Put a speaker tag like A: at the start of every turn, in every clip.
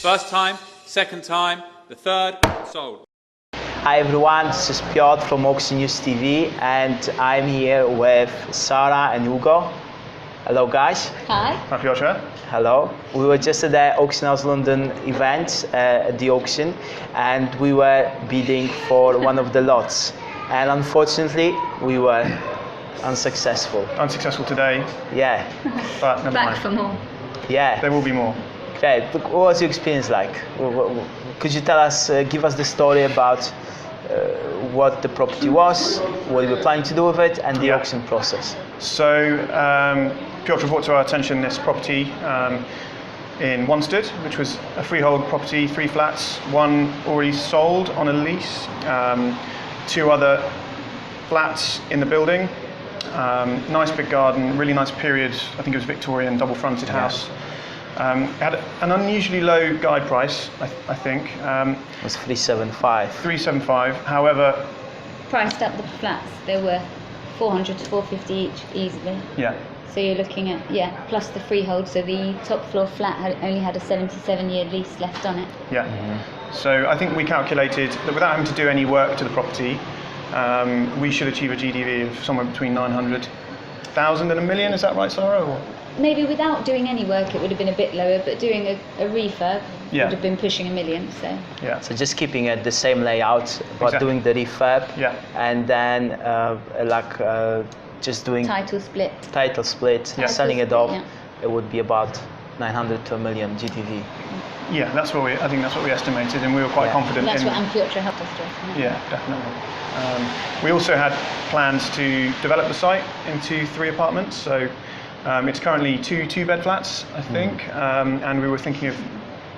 A: First time, second time, the third, sold.
B: Hi everyone, this is Piotr from Auction News TV and I'm here with Sarah and Hugo. Hello guys.
C: Hi.
D: Hi Piotr.
B: Hello. We were just at the Auction House London event at the auction and we were bidding for one of the lots and unfortunately we were unsuccessful.
D: Unsuccessful today.
B: Yeah.
D: But never
C: Back
D: mind.
C: for more.
B: Yeah.
D: There will be more.
B: Great. What was your experience like? Could you tell us, give us the story about what the property was, what you were planning to do with it, and the auction process?
D: So, Piotr brought to our attention this property in Wanstead, which was a freehold property, 3 flats, one already sold on a lease, 2 other flats in the building, nice big garden, really nice period, I think it was Victorian, double-fronted house. Had an unusually low guide price, I think.
B: It was 375.
D: 375. However,
C: Priced up the flats, they were 400 to 450 each, easily.
D: yeah,
C: So you're looking at, plus the freehold. So the top floor flat only had a 77-year lease left on it.
D: yeah. So I think we calculated that without having to do any work to the property, we should achieve a GDV of somewhere between 900,000 and a million. Is that right, Sarah? Or?
C: Maybe without doing any work, it would have been a bit lower, but doing a refurb would have been pushing 1 million. So
D: Yeah.
B: So just keeping it the same layout, but
D: Exactly.
B: doing the refurb,
D: and
B: then just doing
C: title split.
B: title split, selling it
C: split,
B: off,
C: yeah.
B: it would be about 900 to a million GTV.
D: Yeah, I think that's what we estimated, and we were quite confident
C: That's
D: in.
C: what Piotr helped us with.
D: Yeah, definitely. We also had plans to develop the site into 3 apartments. So it's currently 2 2-bed flats, I think, and we were thinking of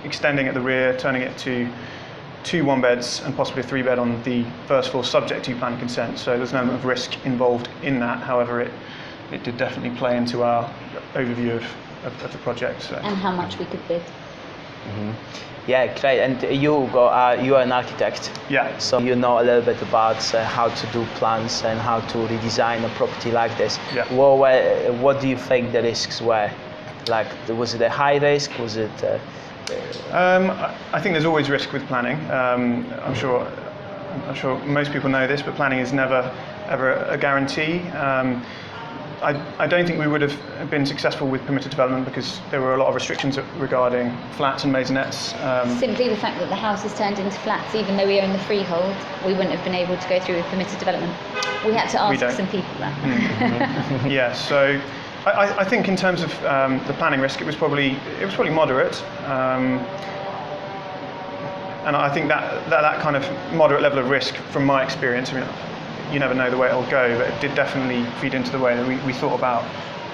D: extending at the rear, turning it to 2 1-beds and possibly a 3-bed on the first floor, subject to planning consent. So there's an element of risk involved in that. However, it did definitely play into our overview of the project. So.
C: And how much we could bid.
B: Yeah, great. And you are an architect.
D: Yeah.
B: So you know a little bit about how to do plans and how to redesign a property like this.
D: Yeah.
B: What do you think the risks were? Like, was it a high risk? Was it?
D: I think there's always risk with planning. I'm sure most people know this, but planning is never ever a guarantee. I don't think we would have been successful with permitted development because there were a lot of restrictions regarding flats and maisonettes.
C: Simply the fact that the house is turned into flats, even though we own the freehold, we wouldn't have been able to go through with permitted development. We had to ask some people that.
D: Yeah, so I think in terms of the planning risk, it was probably moderate. And I think that kind of moderate level of risk, from my experience, I mean, you never know the way it'll go, but it did definitely feed into the way that we thought about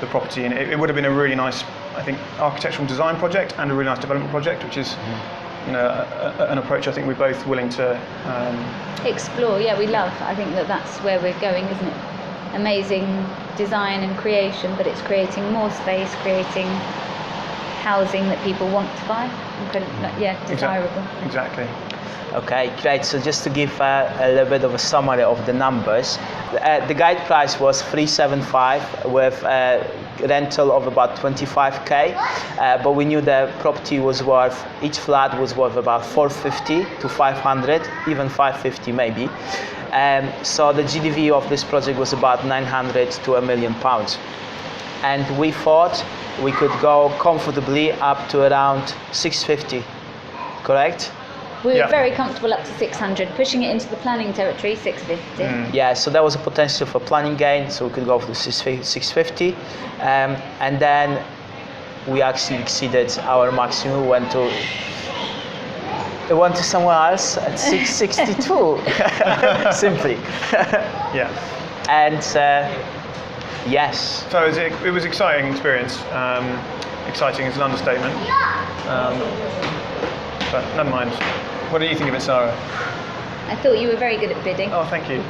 D: the property, and it would have been a really nice, I think, architectural design project and a really nice development project, which is, an approach I think we're both willing to
C: explore. Yeah, we love. I think that's where we're going, isn't it? Amazing design and creation, but it's creating more space, creating housing that people want to buy. Desirable.
D: Exactly.
B: Okay, great. So just to give a little bit of a summary of the numbers, the guide price was 375 with a rental of about 25k, but we knew the property was worth, each flat was worth about 450 to 500, even 550 maybe. So the GDV of this project was about 900 to £1 million. And we thought we could go comfortably up to around 650, correct?
C: We were very comfortable up to 600, pushing it into the planning territory, 650.
B: Yeah, so there was a potential for planning gain, so we could go for the 650. And then we actually exceeded our maximum. We went to somewhere else at 662, simply.
D: Yeah.
B: And yes.
D: So it was an exciting experience. Exciting is an understatement. But never mind. What do you think of it, Sarah?
C: I thought you were very good at bidding.
D: Oh, thank you.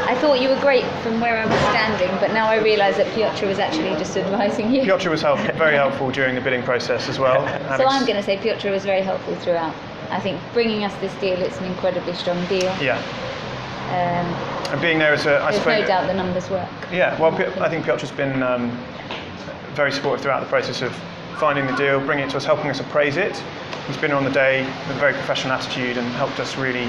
C: I thought you were great from where I was standing, but now I realise that Piotr was actually just advising you.
D: Piotr was very helpful during the bidding process as well.
C: So I'm going to say Piotr was very helpful throughout. I think bringing us this deal, it's an incredibly strong deal.
D: Yeah. And being there as a, I
C: There's
D: suppose,
C: no doubt the numbers work.
D: Yeah, well, I think Piotr's been very supportive throughout the process of finding the deal, bringing it to us, helping us appraise it. He's been on the day with a very professional attitude and helped us really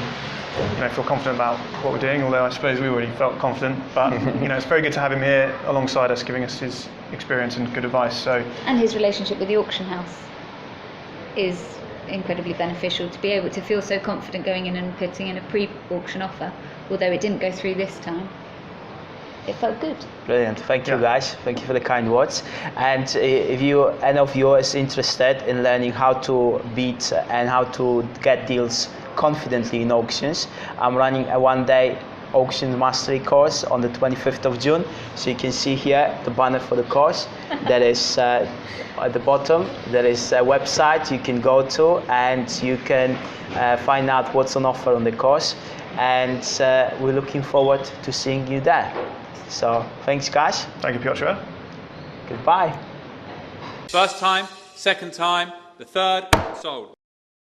D: feel confident about what we're doing, although I suppose we already felt confident. But it's very good to have him here alongside us, giving us his experience and good advice. So,
C: and his relationship with the auction house is incredibly beneficial, to be able to feel so confident going in and putting in a pre-auction offer, although it didn't go through this time. It felt good.
B: Brilliant. Thank you, guys. Thank you for the kind words. And if any of you is interested in learning how to beat and how to get deals confidently in auctions, I'm running a one-day auction mastery course on the 25th of June. So you can see here the banner for the course. That is at the bottom. There is a website you can go to, and you can find out what's on offer on the course. And we're looking forward to seeing you there. So thanks, guys.
D: thank you, Piotr.
B: Goodbye.
A: First time, second time, the third, sold.